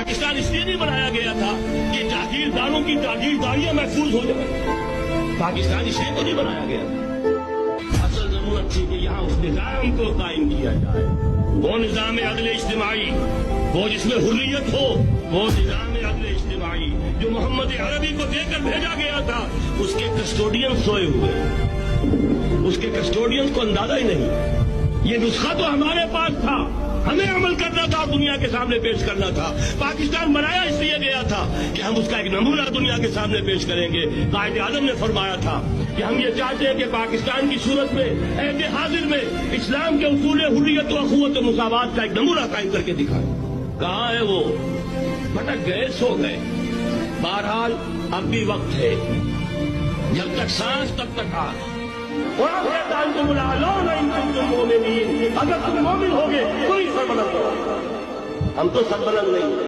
پاکستان اس لیے نہیں بنایا گیا تھا کہ جاگیرداروں کی جاگیرداریاں محفوظ ہو جائیں. پاکستان اس لیے تو نہیں بنایا گیا تھا. اصل ضرورت تھی کہ یہاں اس نظام کو قائم کیا جائے, وہ نظام عدل اجتماعی, وہ جس میں حریت ہو, وہ نظام عدل اجتماعی جو محمد عربی کو دے کر بھیجا گیا تھا. اس کے کسٹوڈین سوئے ہوئے, اس کے کسٹوڈین کو اندازہ ہی نہیں. یہ نسخہ تو ہمارے پاس تھا, ہمیں عمل کرنا تھا, دنیا کے سامنے پیش کرنا تھا. پاکستان بنایا اس لیے گیا تھا کہ ہم اس کا ایک نمونہ دنیا کے سامنے پیش کریں گے. قائد اعظم نے فرمایا تھا کہ ہم یہ چاہتے ہیں کہ پاکستان کی صورت میں عہد حاضر میں اسلام کے اصول حریت و اخوت و مساوات کا ایک نمونہ قائم کر کے دکھائیں. کہاں ہے وہ؟ بھٹک گئے, سو گئے. بہرحال اب بھی وقت ہے, جب تک سانس تب تک آنکھ. اگر تم مومن ہوگے کوئی سربلند ہو, ہم تو سربلند نہیں.